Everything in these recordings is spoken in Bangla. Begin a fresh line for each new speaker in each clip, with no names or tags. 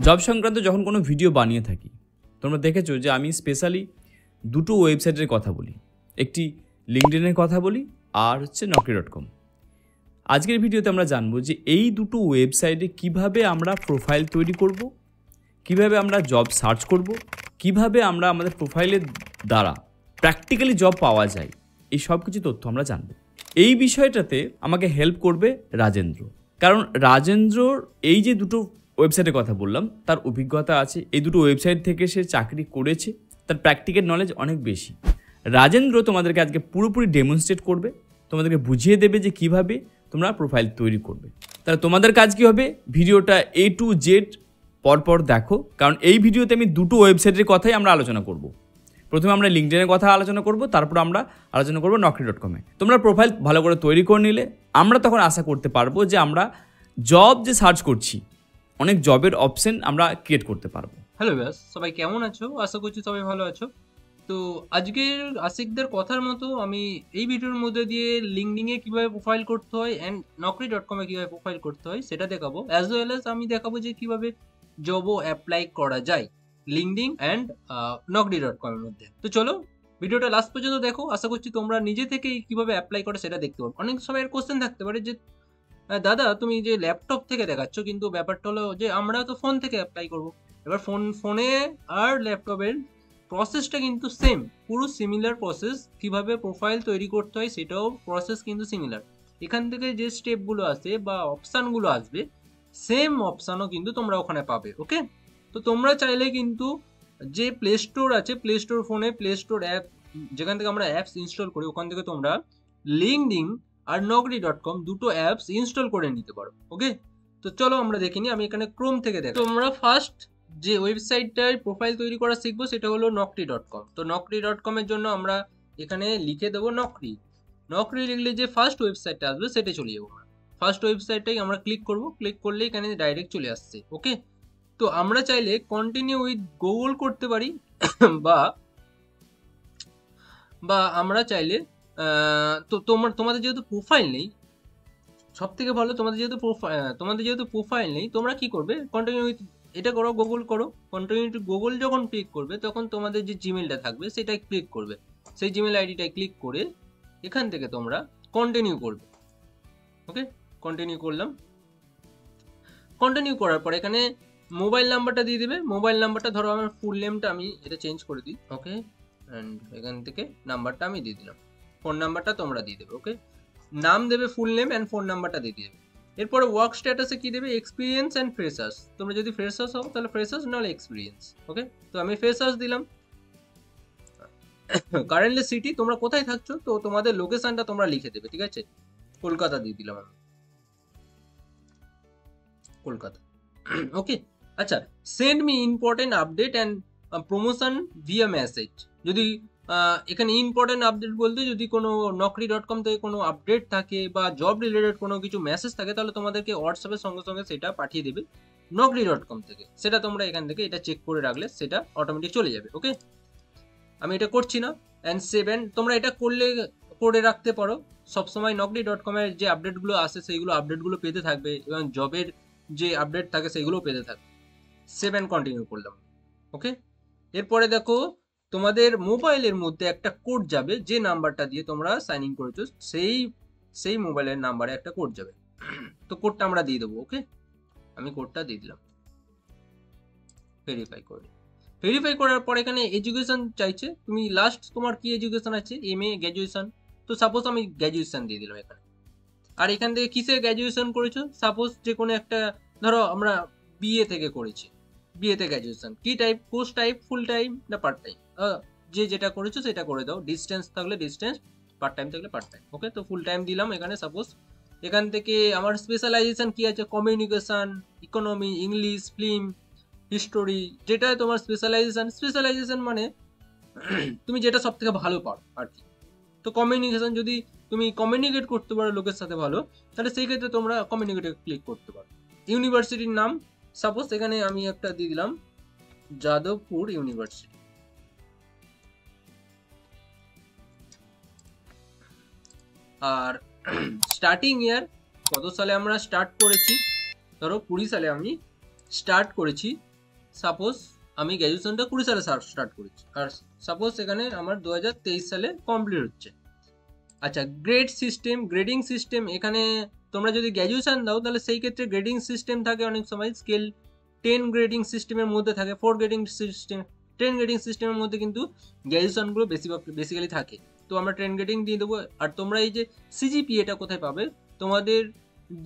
জব সংক্রান্ত যখন কোনো ভিডিও বানিয়ে থাকি, তোমরা দেখেছো যে আমি স্পেশালি দুটো ওয়েবসাইটের কথা বলি, একটি লিঙ্কডইনের কথা বলি আর হচ্ছে naukri.com। আজকের ভিডিওতে আমরা জানবো যে এই দুটো ওয়েবসাইটে কিভাবে আমরা প্রোফাইল তৈরি করব, কিভাবে আমরা জব সার্চ করব, কিভাবে আমরা আমাদের প্রোফাইলের দ্বারা প্র্যাকটিক্যালি জব পাওয়া যায়, এই সব কিছু তথ্য আমরা জানবো। এই বিষয়টাতে আমাকে হেল্প করবে রাজেন্দ্র, কারণ রাজেন্দ্রর এই যে দুটো ওয়েবসাইটের কথা বললাম তার অভিজ্ঞতা আছে, এই দুটো ওয়েবসাইট থেকে সে চাকরি করেছে, তার প্র্যাকটিক্যাল নলেজ অনেক বেশি। রাজেন্দ্র তোমাদেরকে আজকে পুরোপুরি ডেমনস্ট্রেট করবে, তোমাদেরকে বুঝিয়ে দেবে যে কিভাবে তোমরা প্রোফাইল তৈরি করবে। তাহলে তোমাদের কাজ কি হবে, ভিডিওটা A to Z পরপর দেখো, কারণ এই ভিডিওতে আমি দুটো ওয়েবসাইটের কথাই আমরা আলোচনা করব। প্রথমে আমরা লিঙ্কডইনের কথা আলোচনা করব, তারপর আমরা আলোচনা করব naukri.com-এ। তোমরা প্রোফাইল ভালো করে তৈরি করে নিলে আমরা তখন আশা করতে পারবো যে আমরা জব যে সার্চ করছি অনেক জবের অপশন আমরা ক্রিয়েট করতে পারবো।
হ্যালো ব্যাস, সবাই কেমন আছো? আশা করছি সবাই ভালো আছো। তো আজকের আশিকদের কথার মতো আমি এই ভিডিওর মধ্যে দিয়ে লিঙ্কডিনে কিভাবে প্রোফাইল করতে হয় অ্যান্ড naukri.com-এ কিভাবে প্রোফাইল করতে হয় সেটা দেখাবো, অ্যাজ ওয়েল অ্যাজ আমি দেখাবো যে কিভাবে জবও অ্যাপ্লাই করা যায় লিঙ্কডিন অ্যান্ড naukri.com এর মধ্যে। তো চলো ভিডিওটা লাস্ট পর্যন্ত দেখো, আশা করছি তোমরা নিজে থেকেই কিভাবে অ্যাপ্লাই করে সেটা দেখতে পারো। অনেক সময় কোশ্চেন থাকতে পারে যে দাদা তুমি যে ল্যাপটপ থেকে দেখাচ্ছ, কিন্তু ব্যাপারটা হলো যে আমরা তো ফোন থেকে অ্যাপ্লাই করব। এবার ফোনে আর ল্যাপটপের প্রসেসটা কিন্তু সেম, পুরো সিমিলার প্রসেস। কিভাবে প্রোফাইল তৈরি করতে হয় সেটাও প্রসেস কিন্তু সিমিলার। এখান থেকে যে স্টেপগুলো আসে বা অপশানগুলো আসবে, সেম অপশানও কিন্তু তোমরা ওখানে পাবে। ওকে, তো তোমরা চাইলে কিন্তু যে প্লে স্টোর আছে, প্লে স্টোর ফোনে প্লে স্টোর অ্যাপ, যেখান থেকে আমরা অ্যাপস ইনস্টল করি, ওখান থেকে তোমরা লিঙ্কডিন আর naukri.com দুটো অ্যাপস ইনস্টল করে নিতে পারো। ওকে, তো চলো আমরা দেখিনি। আমি এখানে ক্রোম থেকে দেখো। তোমরা ফার্স্ট যে ওয়েবসাইটটায় প্রোফাইল তৈরি করা শিখবো সেটা হলো naukri.com। তো naukri.com এর জন্য আমরা এখানে লিখে দেবো naukri লিখলে যে ফার্স্ট ওয়েবসাইটটা আসবে সেটা চলে যাবো। আমরা ফার্স্ট ওয়েবসাইটটাই আমরা ক্লিক করব, ক্লিক করলে এখানে ডাইরেক্ট চলে আসছে। ওকে, তো আমরা চাইলে কন্টিনিউ উইথ গুগল করতে পারি বা আমরা চাইলে তো তোমাদের যেহেতু প্রোফাইল নেই, সব থেকে ভালো, তোমাদের যেহেতু প্রোফাইল নেই, তোমরা কি করবে, কন্টিনিউ উইথ এটা করো, গুগল করো। কন্টিনিউ উইথ গুগল যখন ক্লিক করবে তখন তোমাদের যে জিমেলটা থাকবে সেটাই ক্লিক করবে, সেই জিমেল আইডিটাই ক্লিক করে এখান থেকে তোমরা কন্টিনিউ করবে। ওকে, কন্টিনিউ করলাম। কন্টিনিউ করার পর এখানে মোবাইল নাম্বারটা দিয়ে দেবে। মোবাইল নাম্বারটা ধরো আমার ফুল নেমটা আমি এটা চেঞ্জ করে দিই। ওকে, অ্যান্ড এখান থেকে নাম্বারটা আমি দিয়ে দিলাম। ফোন নাম্বারটা তোমরা দিয়ে দেবে। ওকে, নাম দেবে, ফুল নেম অ্যান্ড ফোন নাম্বারটা দিয়ে দেবে। এরপরে ওয়ার্ক স্ট্যাটাসে কি দেবে, এক্সপিরিয়েন্স অ্যান্ড ফ্রেশার্স। তোমরা যদি ফ্রেশার্স হও তাহলে ফ্রেশার্স, নাহলে এক্সপিরিয়েন্স। ওকে, তো আমি ফ্রেশার্স দিলাম। কারেন্টলি সিটি, তোমরা কোথায় থাকছো তো তোমাদের লোকেশনটা তোমরা লিখে দেবে। ঠিক আছে, কলকাতা দিয়ে দিলাম আমি, কলকাতা। ওকে, আচ্ছা, send me important update and promotion via message. যদি এখানে ইম্পর্টেন্ট আপডেট বলতে যদি কোনো naukri.com থেকে কোনো আপডেট থাকে বা জব রিলেটেড কোনো কিছু মেসেজ থাকে, তাহলে তোমাদেরকে হোয়াটসঅ্যাপের সঙ্গে সঙ্গে সেটা পাঠিয়ে দেবে naukri.com থেকে। সেটা তোমরা এখান থেকে এটা চেক করে রাখলে সেটা অটোমেটিক চলে যাবে। ওকে, আমি এটা করছি না। অ্যান্ড 7, তোমরা এটা করে রাখতে পারো সবসময়। naukri.com এর যে আপডেটগুলো আসে সেইগুলো আপডেটগুলো পেতে থাকবে এবং জবের যে আপডেট থাকে সেইগুলো পেতে থাকবে। 7 কন্টিনিউ করলাম। ওকে, এরপরে দেখো তোমাদের মোবাইলের মধ্যে একটা কোড যাবে, যে নাম্বারটা দিয়ে তোমরা সাইন ইন করেছো সেই মোবাইলের নাম্বারে একটা কোড যাবে। তো কোডটা আমরা দিয়ে দেবো। ওকে, আমি কোডটা দিয়ে দিলাম। ভেরিফাই করার পর এখানে এডুকেশন চাইছে, তুমি লাস্ট তোমার কি এডুকেশন আছে, MA, গ্র্যাজুয়েশন। তো সাপোজ আমি গ্র্যাজুয়েশন দিয়ে দিলাম এখানে। আর এখান থেকে কিসে গ্র্যাজুয়েশন করেছো, সাপোজ যে কোনো একটা, ধরো আমরা BA থেকে করেছি, BA তে গ্র্যাজুয়েশন। কি type, course type, full time না পার্ট টাইম, যে যেটা করেছো সেটা করে দাও। ডিস্টেন্স থাকলে ডিস্টেন্স, পার্ট টাইম থাকলে পার্ট টাইম। ওকে, তো ফুল টাইম দিলাম এখানে সাপোজ। এখান থেকে আমার স্পেশালাইজেশন কি আছে, communication, economy, English, film, history, যেটা তোমার স্পেশালাইজেশন মানে তুমি যেটা সব থেকে ভালো পারো আর কি। তো কমিউনিকেশন, যদি তুমি কমিউনিকেট করতে পারো লোকের সাথে ভালো, তাহলে সেই ক্ষেত্রে তোমরা কমিউনিকেটে ক্লিক করতে পারো। ইউনিভার্সিটির নাম সাপোজ এখানে আমি একটা দিয়ে দিলাম, যাদবপুর ইউনিভার্সিটি। আর স্টার্টিং ইয়ার কত সালে আমরা স্টার্ট করেছি, ধরো 20 সালে আমি স্টার্ট করেছি সাপোজ আমি গ্র্যাজুয়েশনটা 20 সালে স্টার্ট করেছি, আর সাপোজ এখানে আমার 2023 সালে কমপ্লিট হচ্ছে। আচ্ছা, গ্রেডিং সিস্টেম, এখানে তোমরা যদি গ্র্যাজুয়েশন দাও তাহলে সেই ক্ষেত্রে গ্রেডিং সিস্টেম থাকে অনেক সময় স্কেল 10 গ্রেডিং সিস্টেমের মধ্যে থাকে, 4 গ্রেডিং সিস্টেম, 10 গ্রেডিং সিস্টেমের মধ্যে কিন্তু গ্র্যাজুয়েশনগুলো বেসিক্যালি থাকে। তো আমরা 10 গ্রেডিং দিয়ে দেবো। আর তোমরা এই যে সিজিপিএটা কোথায় পাবে, তোমাদের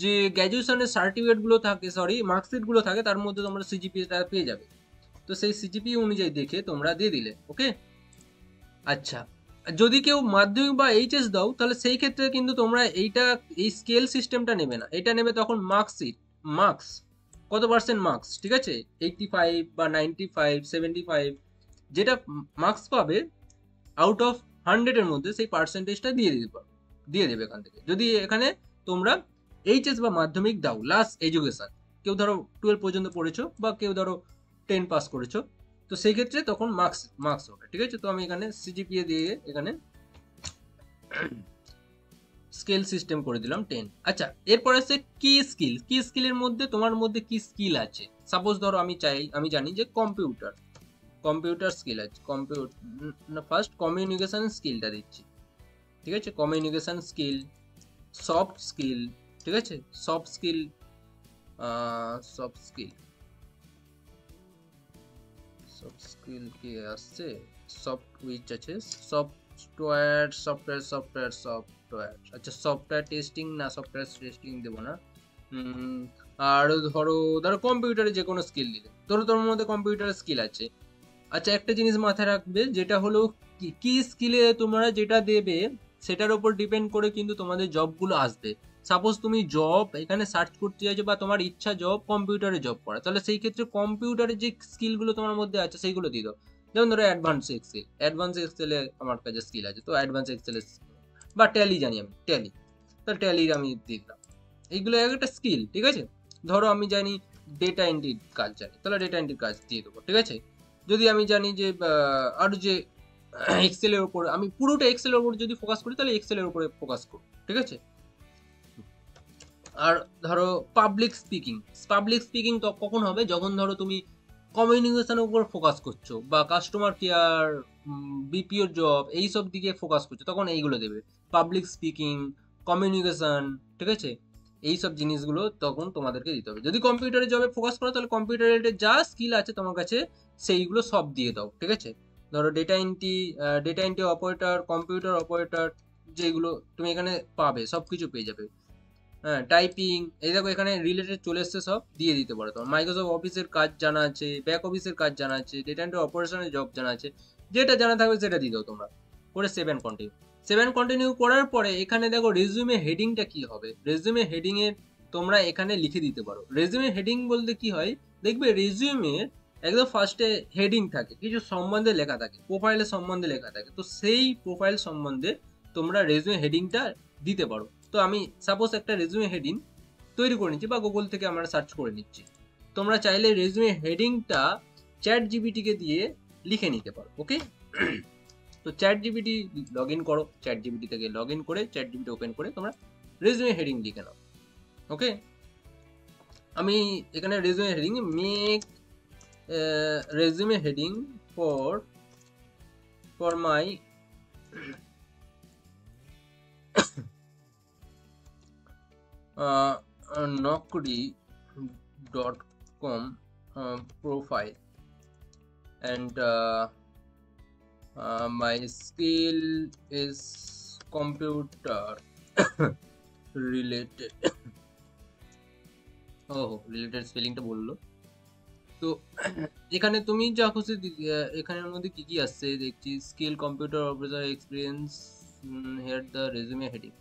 যে গ্র্যাজুয়েশনের সার্টিফিকেটগুলো থাকে, মার্কশিটগুলো থাকে, তার মধ্যে তোমরা সিজিপিএটা পেয়ে যাবে। তো সেই সিজিপিএ অনুযায়ী দেখে তোমরা দিয়ে দিলে, ওকে। আচ্ছা, যদি কেউ মাধ্যমিক বা এইচএস দাও তাহলে সেই ক্ষেত্রে কিন্তু তোমরা এই স্কেল সিস্টেমটা নেবে না, এটা নেবে তখন মার্কস, কত পার্সেন্ট মার্কস, ঠিক আছে, 85 বা 95, 75, যেটা মার্কস পাবে আউট অফ 100 এর মধ্যে সেই পার্সেন্টেজটা দিয়ে দেবে এখান থেকে। যদি এখানে তোমরা এইচএস বা মাধ্যমিক দাও, লাস্ট এডুকেশন, কেউ ধরো 12 পর্যন্ত পড়েছো বা কেউ ধরো 10 পাস করেছো, তো সেই ক্ষেত্রে তখন মার্কস হবে, ঠিক আছে। তো আমি এখানে সিজিপিএ দিয়ে এখানে স্কেল সিস্টেম করে দিলাম 10। আচ্ছা, এরপর আছে কি স্কিলের মধ্যে তোমার মধ্যে কি স্কিল আছে। সাপোজ ধরো আমি জানি যে কম্পিউটার স্কিল আছে, ফার্স্ট কমিউনিকেশন স্কিলটা দিচ্ছি, ঠিক আছে। কমিউনিকেশন স্কিল, সফট স্কিল, ঠিক আছে, সফট স্কিল কি আসছে, সফটওয়্যার আছে, সফটওয়্যার। আচ্ছা, সফটওয়্যার টেস্টিং দেবো না। আর ধরো কম্পিউটারে যে কোনো স্কিল দিলে, ধরো তোমার মধ্যে কম্পিউটারের স্কিল আছে। আচ্ছা, একটা জিনিস মাথায় রাখবে, যেটা হলো কি স্কিলে তোমরা যেটা দেবে সেটার উপর ডিপেন্ড করে কিন্তু তোমাদের জবগুলো আসবে। সাপোজ তুমি জব এখানে সার্চ করতে চাইছো বা তোমার ইচ্ছা কম্পিউটারে জব করা, তাহলে সেই ক্ষেত্রে কম্পিউটারের যে স্কিলগুলো তোমার মধ্যে আছে সেইগুলো দিয়ে দাও। যেমন ধরো অ্যাডভান্স এক্সেলে আমার কাছে স্কিল আছে, তো অ্যাডভান্স এক্সেলে, বা ট্যালি জানি আমি, তো ট্যালির আমি দিয়ে দিলাম। এইগুলো একটা স্কিল, ঠিক আছে। ধরো আমি জানি ডেটা এন্ট্রির কাজ জানি, তাহলে ডেটা এন্ট্রির কাজ দিয়ে দেবো, ঠিক আছে। যদি আমি জানি যে আরো যে এক্সেলের উপর, আমি পুরোটা এক্সেলের উপর যদি ফোকাস করি তাহলে এক্সেলের উপরে ফোকাস করব, ঠিক আছে। আর ধরো পাবলিক স্পিকিং তো কখন হবে, যখন ধরো তুমি কমিউনিকেশনের উপর ফোকাস করছো বা কাস্টমার কেয়ার, বিপিওর জব, এইসব দিকে ফোকাস করছো, তখন এইগুলো দেবে, পাবলিক স্পিকিং, কমিউনিকেশন, ঠিক আছে। এইসব জিনিসগুলো তখন তোমাদেরকে দিতে হবে। যদি কম্পিউটারে জবে ফোকাস করো তাহলে কম্পিউটারের যা স্কিল আছে তোমার কাছে সেইগুলো সব দিয়ে দাও, ঠিক আছে। ধরো data entry operator, computer operator, যেগুলো তুমি এখানে পাবে সবকিছু পেয়ে যাবে। হ্যাঁ, টাইপিং, এই দেখো এখানে রিলেটেড চলে এসছে, সব দিয়ে দিতে পারো। তোমার মাইক্রোসফট অফিসের কাজ জানা আছে, ব্যাক অফিসের কাজ জানা আছে, ডেটা এন্ট্রি অপারেশনের জব জানা আছে, যেটা জানা থাকবে সেটা দিয়ে দাও তোমরা, করে সেভ কন্টিনিউ করার পরে এখানে দেখো রেজিউমে হেডিংটা কি হবে। রেজিউমে হেডিং এর তোমরা এখানে লিখে দিতে পারো। রেজিউমে হেডিং বলতে কি হয়, দেখবে রেজিউমের একদম ফার্স্টে হেডিং থাকে, কিছু সম্বন্ধে লেখা থাকে, প্রোফাইলের সম্বন্ধে লেখা থাকে, তো সেই প্রোফাইল সম্বন্ধে তোমরা রেজিউমে হেডিংটা দিতে পারো। তো আমি সাপোজ একটা রেজিউমে হেডিং তৈরি করে নিচ্ছি বা গুগল থেকে আমরা সার্চ করে নিচ্ছি। তোমরা চাইলে রেজিউমে হেডিংটা চ্যাট জিপিটিকে দিয়ে লিখে নিতে পারো, ওকে। তো চ্যাট জিপিটি লগ ইন করো, চ্যাট জিপিটি থেকে লগ ইন করে চ্যাট জিপিটি ওপেন করে তোমরা রেজিউমে হেডিং লিখে নাও, ওকে। আমি এখানে resume heading make resume heading for my naukri.com profile, and my skill is computer related. Related স্পেলিংটা বললো। তো এখানে তুমি যা খুশি এখানের মধ্যে কি কি আসছে দেখছি, skill, computer operator, experience, here the resume heading.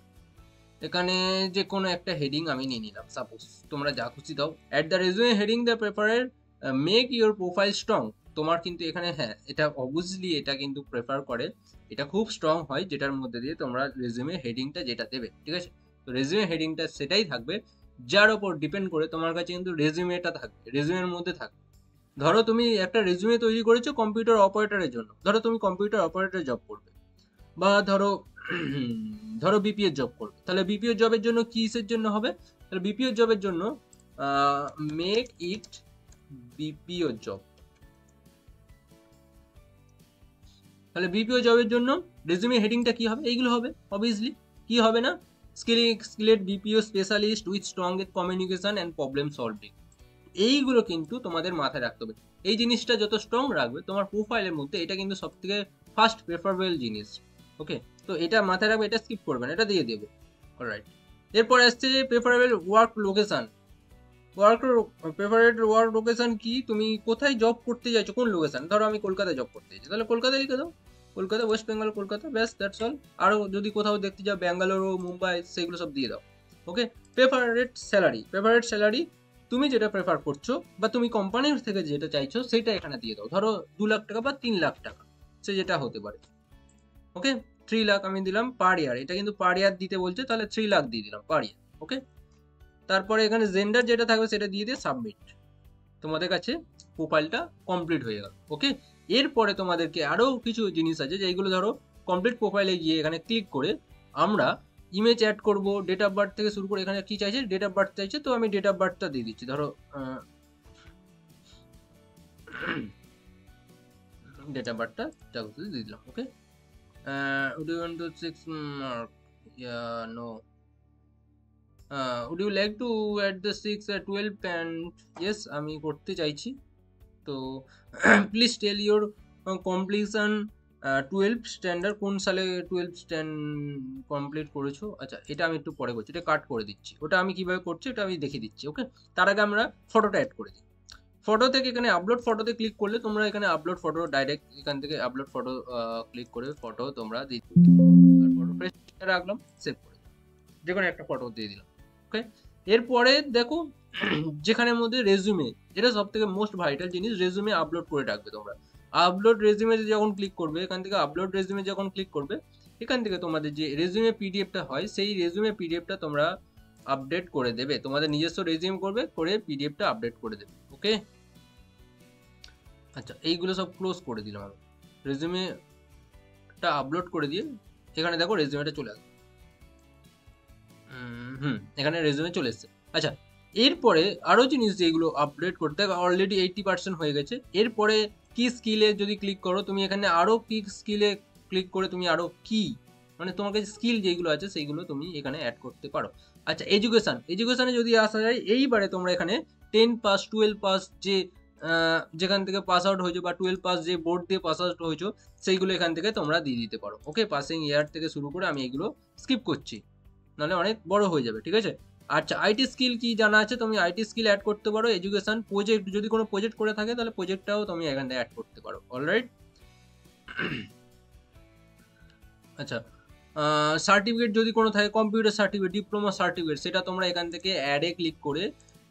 এখানে যে কোনো একটা হেডিং আমি নিয়ে নিলাম, সাপোজ তোমরা যা খুশি দাও। At the resume heading the প্রেফারের মেক ইউর প্রোফাইল স্ট্রং। তোমার কিন্তু এখানে, হ্যাঁ, এটা অবভিয়াসলি এটা কিন্তু প্রেফার করে, এটা খুব স্ট্রং হয়, যেটার মধ্যে দিয়ে তোমরা রেজিউমে হেডিংটা যেটা দেবে, ঠিক আছে। তো রেজিউমে হেডিংটা সেটাই থাকবে যার ওপর ডিপেন্ড করে তোমার কাছে কিন্তু রেজিউমেটা থাকবে, রেজিউমের মধ্যে থাকবে। ধরো তুমি একটা রেজিউমে তৈরি করেছো কম্পিউটার অপারেটরের জন্য, ধরো তুমি কম্পিউটার অপারেটর জব করবে, বা ধরো বিপিএর জব করবে, তাহলে বিপিএর জবের জন্য কিসের জন্য হবে, তাহলে বিপিএর জবের জন্য মেক ইট বিপিও জব, তাহলে বিপিও জবের জন্য রেজিউমে হেডিংটা কি হবে? এইগুলো হবে অবভিয়াসলি। কি হবে না? Skilled BPO specialist with strong communication and problem solving. এইগুলো কিন্তু তোমাদের মাথায় রাখতে হবে। এই জিনিসটা যত স্ট্রং রাখবে তোমার প্রোফাইলের মধ্যে, এটা কিন্তু সব থেকে ফার্স্ট প্রেফারেবল জিনিস। ওকে, তো এটা মাথায় রাখবে, এটা স্কিপ করবেন, এটা দিয়ে দেবো। অলরাইট, এরপর আসছে preferable work location. Preferred work location কি? তুমি কোথায় জব করতে চাইছো, কোন লোকেশন? ধরো আমি কলকাতায় জব করতে চাইছি, তাহলে কলকাতায় লিখে দাও, কলকাতা, ওয়েস্ট বেঙ্গল কলকাতা, ব্যাস, দ্যাটস অল। আরও যদি কোথাও দেখতে যাও ব্যাঙ্গালোর, মুম্বাই, সেগুলো সব দিয়ে দাও। ওকে, প্রেফারেড স্যালারি তুমি যেটা প্রেফার করছো বা তুমি কোম্পানির থেকে যেটা চাইছো সেটা এখানে দিয়ে দাও। ধরো 2 লাখ টাকা বা 3 লাখ টাকা, সে যেটা হতে পারে। ওকে, 3 লাখ আমি দিলাম পার ইয়ার, এটা কিন্তু পার ইয়ার দিতে বলছে, তাহলে 3 লাখ দিয়ে দিলাম পার ইয়ার। ওকে, তারপরে এখানে জেন্ডার যেটা থাকবে সেটা দিয়ে দিয়ে সাবমিট। তোমাদের কাছে প্রোফাইলটা কমপ্লিট হয়ে গেল। ওকে, এরপরে তোমাদেরকে আরও কিছু জিনিস আছে যেগুলো ধরো কমপ্লিট প্রোফাইলে গিয়ে এখানে ক্লিক করে আমরা ইমেজ অ্যাড করব, ডেট অফ বার্থ থেকে শুরু করে। এখানে কি চাইছে? ডেট অফ বার্থ চাইছে, তো আমি ডেট অফ বার্থটা দিয়ে দিচ্ছি। ধরো ডেট অফ বার্থটা দিয়ে দিলাম। ওকে, would you want to 6 mark? Yeah, no. Would you like to add the 6 12 and yes, আমি করতে চাইছি। তো please tell your completion 12 standard, কোন সালে 12 স্ট্যান্ড কমপ্লিট করেছো। আচ্ছা, এটা আমি একটু পরে করছি, এটা কাট করে দিচ্ছি। ওটা আমি কিভাবে করছি এটা আমি দেখিয়ে দিচ্ছি। ওকে, তার আগে আমরা ফটোটা অ্যাড করে দিই। ফটো থেকে এখানে আপলোড ফটোতে ক্লিক করলে তোমরা এখানে আপলোড ফটো ডাইরেক্ট এখান থেকে আপলোড ফটো ক্লিক করে ফটো তোমরা দিতে, তারপর ফ্রেশ রাখলাম, সেভ করে যে কোনো একটা ফটো দিয়ে দিলাম। ওকে, এরপরে দেখো যেখানের মধ্যে রেজুমে, এটা সব থেকে মোস্ট ভাইটাল জিনিস, রেজুমে আপলোড করে রাখবে তোমরা। আপলোড রেজুমে যখন ক্লিক করবে, এখান থেকে আপলোড রেজুমে যখন ক্লিক করবে, এখান থেকে তোমাদের যে রেজুমে পিডিএফটা হয় সেই রেজুমে পিডিএফটা তোমরা আপডেট করে দেবে। তোমাদের নিজস্ব রেজুমে করবে, করে পিডিএফটা আপডেট করে দেবে। ওকে, আচ্ছা, এইগুলো সব ক্লোজ করে দিলাম আমি। রেজুমেটা আপলোড করে দিয়ে এখানে দেখো রেজুমেটা চলে আসবে। এখানে রেজুমে চলে এসছে। আচ্ছা, এরপরে আরও জিনিস যেগুলো আপডেট করতে হবে, অলরেডি 80% হয়ে গেছে। এরপরে কি স্কিলে যদি ক্লিক করো তুমি, এখানে আরও কি স্কিলে ক্লিক করে তুমি আরও কি, মানে তোমার কাছে স্কিল যেগুলো আছে সেইগুলো তুমি এখানে অ্যাড করতে পারো। আচ্ছা, এডুকেশানে যদি আসা যায়, এইবারে তোমরা এখানে 10 পাস, 12 পাস, যে যেখান থেকে পাস আউট হয়েছো বা 12 পাস যে বোর্ড দিয়ে পাস আউট হয়েছো সেইগুলো এখান থেকে তোমরা দিয়ে দিতে পারো। ওকে, পাসিং ইয়ার থেকে শুরু করে আমি এগুলো স্কিপ করছি, নাহলে অনেক বড় হয়ে যাবে। ঠিক আছে, আচ্ছা, আইটি স্কিল কি জানা আছে, তুমি আইটি স্কিল অ্যাড করতে পারো। এডুকেশন, প্রজেক্ট, যদি কোনো প্রজেক্ট করে থাকে তাহলে প্রজেক্টটাও তুমি এখান থেকে অ্যাড করতে পারো। অলরাইট, আচ্ছা, সার্টিফিকেট যদি কোনো থাকে, কম্পিউটার সার্টিফিকেট, ডিপ্লোমা সার্টিফিকেট, সেটা তোমরা এখান থেকে অ্যাডে ক্লিক করে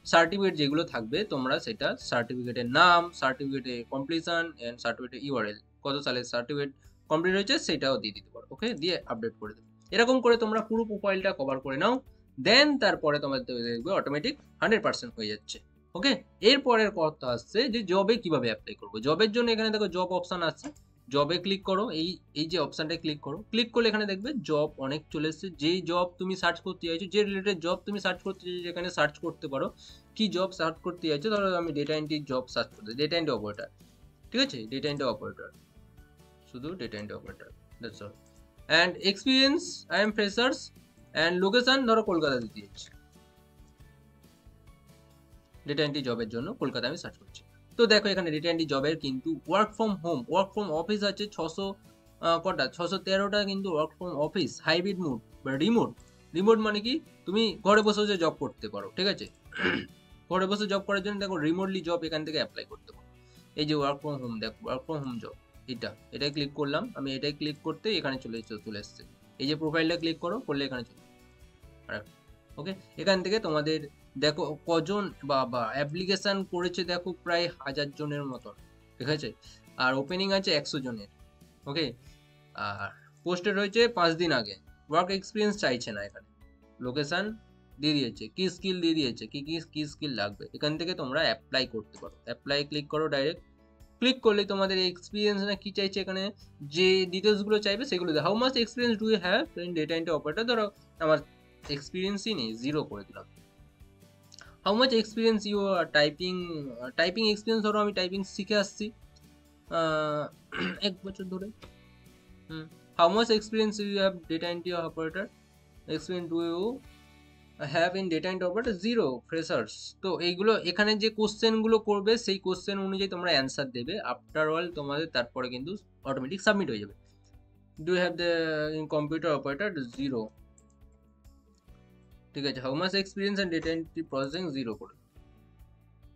সার্টিফিকেট যেগুলো থাকবে তোমরা সেটা সার্টিফিকেটের নাম, সার্টিফিকেটের কমপ্লিশন অ্যান্ড সার্টিফিকেটের ইউআরএল, কত সালে সার্টিফিকেট কমপ্লিট হয়েছে সেটাও দিয়ে দিতে পারো। ওকে, দিয়ে আপডেট করে দেবে। এরকম করে তোমরা পুরো প্রোফাইলটা কভার করে নাও, দেন তারপরে তোমাদের দেখবে অটোমেটিক 100% হয়ে যাচ্ছে। ওকে, এরপরের কথা আসছে যে জবে কিভাবে অ্যাপ্লাই করবো। জবের জন্য এখানে দেখো জব অপশন আছে, জবে ক্লিক করো। এই যে অপশনটা ক্লিক করো, ক্লিক করলে এখানে দেখবে জব অনেক চলে এসছে। যেই জব তুমি সার্চ করতে চাইছো, যে রিলেটেড জব তুমি সার্চ করতে চাইছো, এখানে সার্চ করতে পারো। কি জব সার্চ করতে চাইছো, ধরো আমি ডেটা এন্ট্রি জব সার্চ করতে, ডেটা এন্ট্রি অপারেটর। ঠিক আছে, ডেটা এন্ট্রি অপারেটর, শুধু data entry operator, that's all. And experience, I am freshers. And location ধরো কলকাতা দিতে যাচ্ছি, ডেটা এন্ট্রি জবের জন্য কলকাতা আমি সার্চ করছি। তো দেখো এখানে ডেটা এন্ট্রি জবের কিন্তু work from home, work from office আছে 613টা কিন্তু work from office, hybrid mode বা রিমোট। রিমোট মানে কি, তুমি ঘরে বসে বসে জব করতে পারো। ঠিক আছে, ঘরে বসে জব করার জন্য দেখো রিমোটলি জব এখান থেকে অ্যাপ্লাই করতে পারো। এই যে ওয়ার্ক ফ্রম হোম, দেখো ওয়ার্ক ফ্রম হোম জব, এটাই ক্লিক করলাম আমি, এটাই ক্লিক করতে এখানে চলে এসছে। এই যে প্রোফাইলটা ক্লিক করলে এখানে চলে। ওকে, এখান থেকে তোমাদের দেখো কজন বা অ্যাপ্লিকেশন করেছে, দেখো প্রায় 1000 জনের মতন। ঠিক আছে, আর ওপেনিং আছে 100 জনের। ওকে, আর পোস্টেড হয়েছে 5 দিন আগে। ওয়ার্ক এক্সপিরিয়েন্স চাইছে না, এখানে লোকেশন দিয়ে দিয়েছে, কি স্কিল দিয়ে দিয়েছে, কি স্কিল লাগবে। এখান থেকে তোমরা অ্যাপ্লাই করতে পারো। অ্যাপ্লাই ক্লিক করো, ডাইরেক্ট ক্লিক করলে তোমাদের এক্সপিরিয়েন্স না কি চাইছে, এখানে যে ডিটেলসগুলো চাইবে সেগুলো দেয়। How much experience do you have in data entry operator, ধরো আমার এক্সপিরিয়েন্সই নেই, 0 করে দিলাম। How much experience you are typing experience, ধরো আমি টাইপিং শিখে আসছি 1 বছর ধরে। How much experience do you have data entry operator? Experience do you have in data entry operator? Zero, freshers. তো এইগুলো এখানে যে কোশ্চেন গুলো করবে সেই কোশ্চেন অনুযায়ী তোমরা অ্যান্সার দেবে, আফটার অল তোমাদের তারপরে কিন্তু অটোমেটিক সাবমিট হয়ে যাবে। Do you have the in computer operator? Zero, ঠিক আছে। How much experience and data entry processing? Zero করে।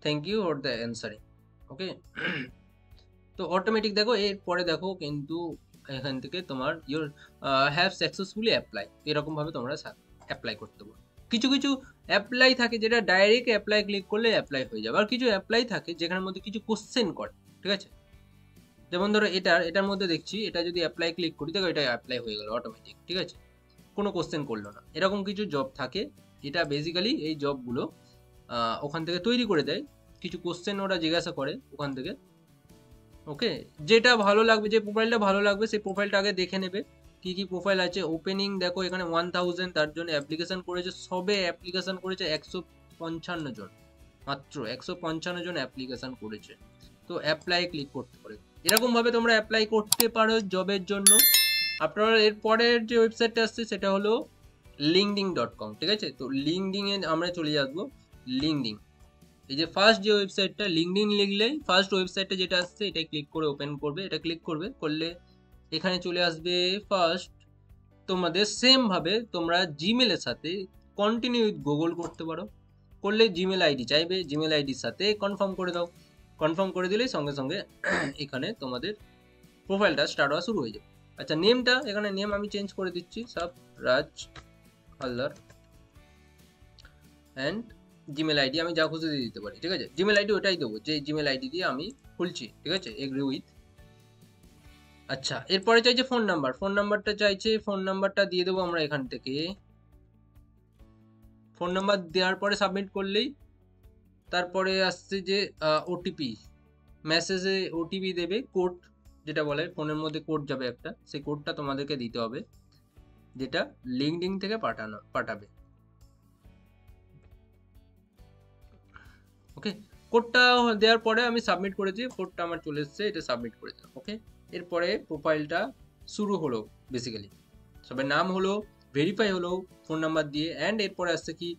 Thank you for the answering. Okay, তো অটোমেটিক দেখো এরপরে দেখো কিন্তু এখান থেকে তোমার ইউর হ্যাভ সাকসেসফুলি অ্যাপ্লাই, এরকম ভাবে তোমরা অ্যাপ্লাই করতে পারো। কিছু কিছু অ্যাপ্লাই থাকে যেটা ডাইরেক্ট অ্যাপ্লাই ক্লিক করলে অ্যাপ্লাই হয়ে যাবে, আর কিছু অ্যাপ্লাই থাকে যেখানের মধ্যে কিছু কোশ্চেন করে, ঠিক আছে। যেমন ধরো এটার মধ্যে দেখছি, এটা যদি অ্যাপ্লাই ক্লিক করি দেখো এটা অ্যাপ্লাই হয়ে গেল অটোমেটিক, ঠিক আছে, কোনো কোশ্চেন করলো না। এরকম কিছু জব থাকে, এটা বেসিক্যালি এই জবগুলো ওখান থেকে তৈরি করে দেয়, কিছু কোশ্চেন ওরা জিজ্ঞাসা করে ওখান থেকে। ওকে, যেটা ভালো লাগবে, যে প্রোফাইলটা ভালো লাগবে সেই প্রোফাইলটা আগে দেখে নেবে কি কি প্রোফাইল আছে। ওপেনিং দেখো এখানে 1000, তার জন্য অ্যাপ্লিকেশন করেছে, সবে অ্যাপ্লিকেশন করেছে 155 জন, মাত্র 155 জন অ্যাপ্লিকেশন করেছে। তো অ্যাপ্লাই ক্লিক করতে পারে, এরকম ভাবে তোমরা অ্যাপ্লাই করতে পারো জবের জন্য। আপনার এরপরের যে ওয়েবসাইটটা আসছে সেটা হলো linkedin.com, ঠিক আছে। তো লিঙ্কডিন এ আমরা চলে আসবো। লিঙ্কডিন, এই যে ফার্স্ট যে ওয়েবসাইটটা, লিঙ্কডিন লিখলেই ফার্স্ট ওয়েবসাইটটা যেটা আসছে এটাই ক্লিক করে ওপেন করবে। এটা ক্লিক করবে, করলে এখানে চলে আসবে ফার্স্ট তোমাদের সেম ভাবে তোমরা জিমেলের সাথে কন্টিনিউ উইথ গুগল করতে পারো। করলে জিমেল আইডি চাইবে, জিমেল আইডির সাথে কনফার্ম করে দাও। কনফার্ম করে দিলেই সঙ্গে সঙ্গে এখানে তোমাদের প্রোফাইলটা স্টার্ট হওয়া শুরু হয়ে যাবে। আচ্ছা, নেমটা এখানে নেম আমি চেঞ্জ করে দিচ্ছি, সব রাজ হালদার, অ্যান্ড জিমেল আইডি আমি যা খুশি দিয়ে দিতে পারি, ঠিক আছে। জিমেল আইডি ওটাই দেবো যে জিমেল আইডি দিয়ে আমি খুলছি, ঠিক আছে, এগ্রি উইথ। আচ্ছা, এরপরে চাইছে ফোন নাম্বার, ফোন নাম্বারটা চাইছে, ফোন নাম্বারটা দিয়ে দেবো আমরা এখান থেকে। ফোন নাম্বার দেওয়ার পরে সাবমিট করলেই তারপরে আসছে যে ওটিপি, মেসেজে ওটিপি দেবে, কোড যেটা বলে ফোনের মধ্যে কোড যাবে একটা, সেই কোডটা তোমাদেরকে দিতে হবে, যেটা লিঙ্কডিন থেকে পাঠাবে। ওকে, কোডটা দেওয়ার পরে আমি সাবমিট করেছি, কোডটা আমার চলে এসেছে, এটা সাবমিট করে দিলাম। ওকে, এরপরে প্রোফাইলটা শুরু হলো বেসিক্যালি, সবে নাম হলো, ভেরিফাই হলো ফোন নাম্বার দিয়ে, অ্যান্ড এরপরে আসছে কি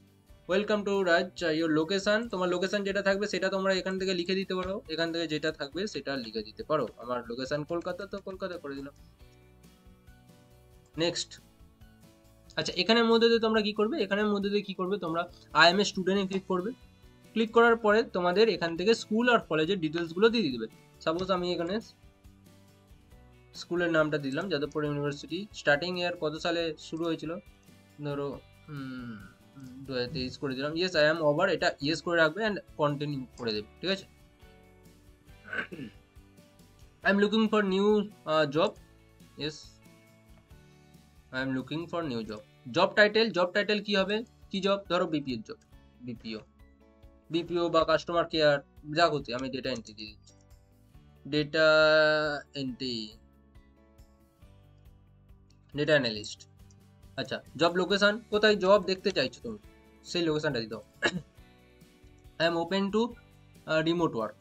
welcome to Raj, your location, তোমার লোকেশন যেটা থাকবে সেটা তোমরা এখান থেকে লিখে দিতে পারো, এখান থেকে যেটা থাকবে সেটা লিখে দিতে পারো। আমার লোকেশন কলকাতা, তো কলকাতা করে দিলাম। নেক্সট। আচ্ছা, এখানের মধ্যে দিয়ে তোমরা কি করবে, এখানের মধ্যে দিয়ে কি করবে তোমরা আই এম এ স্টুডেন্টে ক্লিক করবে। ক্লিক করার পরে তোমাদের এখান থেকে স্কুল আর কলেজের ডিটেলসগুলো দিয়ে দিবে। সাপোজ আমি এখানে স্কুলের নামটা দিলাম যাদবপুর ইউনিভার্সিটি, স্টার্টিং ইয়ার কত সালে শুরু হয়েছিল, ধরো 2023 করে দিলাম। ইয়েস আই এম ওভার, এটা ইয়েস করে রাখবে অ্যান্ড কন্টিনিউ করে দেবে, ঠিক আছে। I am looking for new job, yes I am looking for new job. Job title কি হবে, কি জব, ধরো বিপিএর জব, বিপিও বা কাস্টমার কেয়ার যা হতে, আমি ডেটা এন্ট্রি দিয়ে দিচ্ছি, ডেটা এন্ট্রি, ডেটা অ্যানালিস্ট। আচ্ছা, জব লোকেশন, কোথায় জব দেখতে চাইছো তুমি সেই লোকেশনটা দিয়ে দাও। I am open to remote work,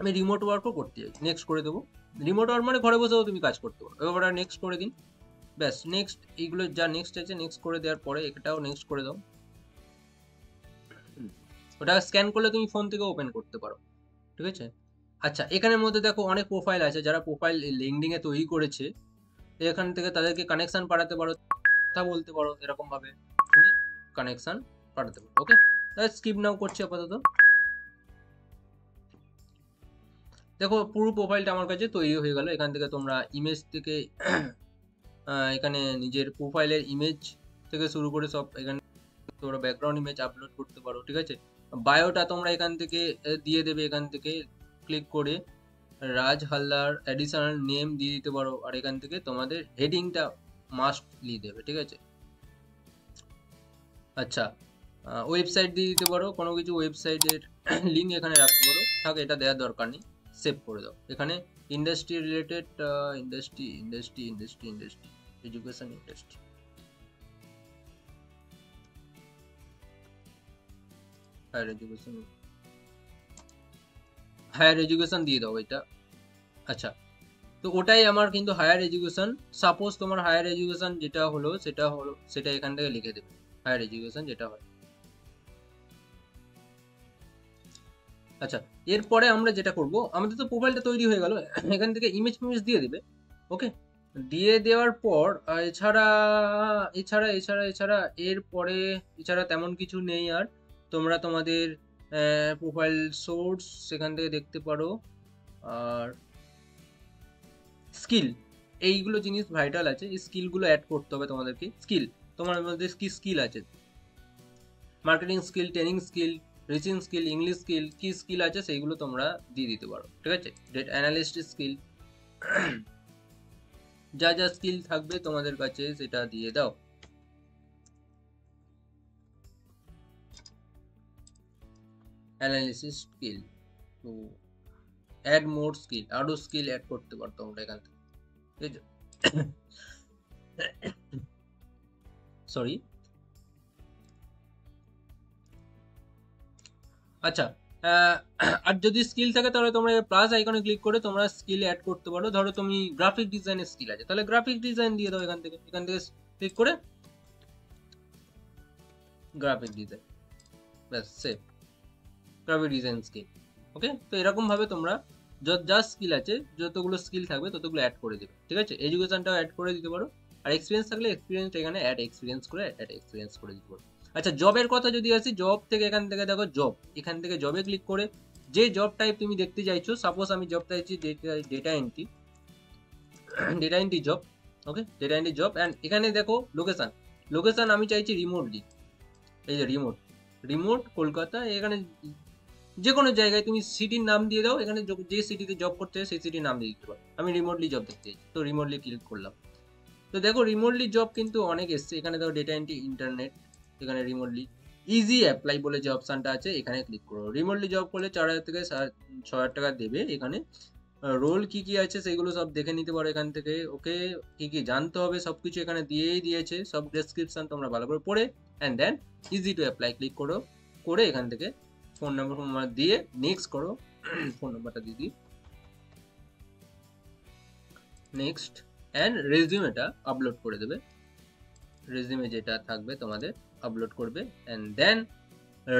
আমি রিমোট ওয়ার্কও করতে চাই, নেক্সট করে দেবো। রিমোট ওয়ার্ক মানে ঘরে বসেও তুমি কাজ করতে পারো। এবার নেক্সট করে দিন, ব্যাস। নেক্সট, এইগুলো যা নেক্সট আছে নেক্সট করে দেওয়ার পরে এটাও নেক্সট করে দাও। ওটা স্ক্যান করলে তুমি ফোন থেকে ওপেন করতে পারো, ঠিক আছে। আচ্ছা, এখানের মধ্যে দেখো অনেক প্রোফাইল আছে, যারা প্রোফাইল লিঙ্কডিন এ তৈরি করেছে, এখান থেকে তাদেরকে কানেকশন পাঠাতে পারো, কথা বলতে পারো, এরকম ভাবে তুমি কানেকশন পাঠাতে পারো। ওকে, স্কিপ নাও করছি আপাতত। দেখো পুরো প্রোফাইলটা আমার কাছে তৈরি হয়ে গেল। এখান থেকে তোমরা ইমেজ থেকে এখানে নিজের প্রোফাইলের ইমেজ থেকে শুরু করে সব এখানে তোমরা ব্যাকগ্রাউন্ড ইমেজ আপলোড করতে পারো, ঠিক আছে। বায়োটা তোমরা এখান থেকে দিয়ে দেবে, এখান থেকে ক্লিক করে রাজ হালদার অ্যাডিশনাল নেম দিয়ে দিতে পারো, আর এখান থেকে তোমাদের হেডিংটা মাস্টলি দেবে, ঠিক আছে। আচ্ছা, ওয়েবসাইট দিয়ে দিতে পারো, কোনো কিছু ওয়েবসাইটের লিঙ্ক এখানে রাখতে পারো, থাক এটা দেওয়ার দরকার নেই, সেভ করে দাও। এখানে industry related, industry education industry, higher education দিয়ে দাও এটা। আচ্ছা, তো তো ওটাই আমার কিন্তু হায়ার এডুকেশন। সাপোজ তোমার হায়ার এডুকেশন যেটা হলো সেটা এখান থেকে লিখে দেবে, হায়ার এডুকেশন যেটা হয়। আচ্ছা, এরপরে আমরা যেটা করব, আমাদের তো প্রোফাইলটা তৈরি হয়ে গেল, এখান থেকে ইমেজ দিয়ে দিবে। ওকে, দিয়ে দেওয়ার পর এছাড়া এছাড়া এছাড়া এছাড়া এরপরে এছাড়া তেমন কিছু নেই। আর তোমরা তোমাদের প্রোফাইল সোর্স সেখান থেকে দেখতে পারো। আর স্কিল, এইগুলো জিনিস ভাইটাল আছে, এই স্কিলগুলো অ্যাড করতে হবে তোমাদেরকে। স্কিল, তোমার মধ্যে কি স্কিল আছে, marketing skill, training skill, reaching skill, English skill, কি স্কিল আছে সেইগুলো তোমরা দিয়ে দিতে পারো। ঠিক আছে, ডেটা অ্যানালিস্ট স্কিল, যা যা স্কিল থাকবে তোমাদের কাছে সেটা দিয়ে দাও। অ্যানালিসিস স্কিল, তো অ্যাড মোর স্কিল, আরো স্কিল অ্যাড করতে পারো তোমরা এখান থেকে। ঠিক আছে, সরি। আচ্ছা, আর যদি স্কিল থাকে তাহলে তোমরা প্লাস আইকনে ক্লিক করে তোমরা স্কিল অ্যাড করতে পারো। ধরো তুমি গ্রাফিক ডিজাইনের স্কিল আছে, তাহলে গ্রাফিক ডিজাইন দিয়ে দাও এখান থেকে ক্লিক করে গ্রাফিক ডিজাইন, ব্যাস সেভ গ্রাফিক ডিজাইন স্কিল। ওকে, তো এরকম ভাবে তোমরা যা স্কিল আছে, যতগুলো স্কিল থাকবে ততগুলো অ্যাড করে দেবে। ঠিক আছে, এডুকেশনটাও অ্যাড করে দিতে পারো, আর এক্সপিরিয়েন্স থাকলে এক্সপিরিয়েন্স এখানে অ্যাড এক্সপিরিয়েন্স করে দিতে পারো। আচ্ছা, জবের কথা যদি আসি, জব থেকে এখান থেকে দেখো জব, এখান থেকে জবে ক্লিক করে যে জব টাইপ তুমি দেখতে চাইছো, সাপোজ আমি জব চাইছি data entry job. Okay, data entry job, and এখানে দেখো লোকেশন আমি চাইছি রিমোটলি। এই যে রিমোট কলকাতা, এখানে যে কোনো জায়গায় তুমি সিটির নাম দিয়ে দাও, এখানে যে সিটিতে জব করতে হয় সেই সিটির নাম দিয়ে দিতে পারো। আমি রিমোটলি জব দেখতে চাইছি, তো রিমোটলি ক্লিক করলাম। তো দেখো রিমোটলি জব কিন্তু অনেক এসছে, এখানে দেখো ডেটা এন্ট্রি ইন্টারনেট, এখানে রিমোটলি ইজি অ্যাপ্লাই বলে যে অপশনটা আছে এখানে ক্লিক করো। রিমোটলি জব করলে 4000 থেকে 6000 টাকা দেবে। এখানে রোল কি কি আছে সেগুলো সব দেখে নিতে পারো এখান থেকে। ওকে, কি কি জানতে হবে সবকিছু এখানে দিয়েই দিয়েছে, সব ডেসক্রিপশন তোমরা ভালো করে পড়ে and then easy to apply click করো, করে এখান থেকে ফোন নাম্বার দিয়ে নেক্সট করো। ফোন নাম্বারটা দিয়ে দিই, নেক্সট, অ্যান্ড রেজিউমেটা আপলোড করে দেবে। রেজিউমে যেটা থাকবে তোমাদের আপলোড করবে, অ্যান্ড দেন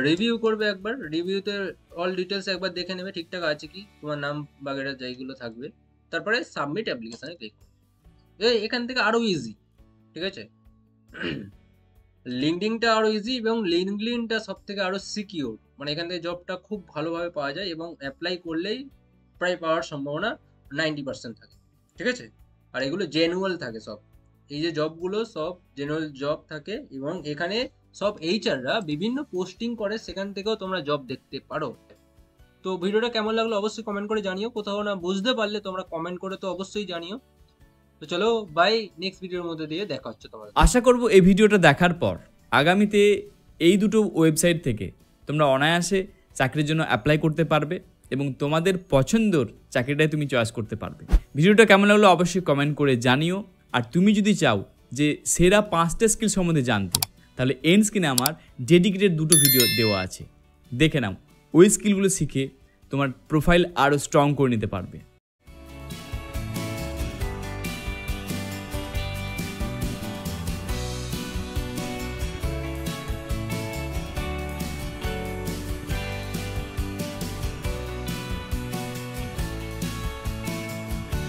রিভিউ করবে একবার। রিভিউতে অল ডিটেলস একবার দেখে নেবে ঠিকঠাক আছে কি, তোমার নাম বাগেরা যেগুলো থাকবে। তারপরে সাবমিট অ্যাপ্লিকেশনে ক্লিক করবে। এখান থেকে আরো ইজি। ঠিক আছে, লিঙ্কডিনটা আরো ইজি, এবং লিঙ্কডিনটা সব থেকে আরো সিকিউর, মানে এখান থেকে জবটা খুব ভালোভাবে পাওয়া যায় এবং অ্যাপ্লাই করলেই প্রায় পাওয়ার সম্ভাবনা 90% থাকে। ঠিক আছে, আর এগুলো জেনুয়াল থাকে সব, এই যে জবগুলো সব জেনুয়াল জব থাকে, এবং এখানে সব এইচআররা বিভিন্ন পোস্টিং করে, সেখান থেকেও তোমরা জব দেখতে পারো। তো ভিডিওটা কেমন লাগলো অবশ্যই কমেন্ট করে জানিও, কোথাও না বুঝতে পারলে তোমরা কমেন্ট করে তো অবশ্যই জানিও। তো চলো বাই, নেক্সট ভিডিওর মধ্যে দিয়ে দেখা হচ্ছে তোমাদের।
আশা করব এই ভিডিওটা দেখার পর আগামীতে এই দুটো ওয়েবসাইট থেকে তোমরা অনায়াসে চাকরির জন্য অ্যাপ্লাই করতে পারবে এবং তোমাদের পছন্দের চাকরিটাই তুমি চয়েস করতে পারবে। ভিডিওটা কেমন লাগলো অবশ্যই কমেন্ট করে জানিও। আর তুমি যদি চাও যে সেরা 5টা স্কিল সম্বন্ধে জানতে, তাহলে এন্ড স্ক্রিনে আমার ডেডিকেটেড 2টো ভিডিও দেওয়া আছে, দেখে নাও। ওই স্কিলগুলো শিখে তোমার প্রোফাইল আরও স্ট্রং করে নিতে পারবে।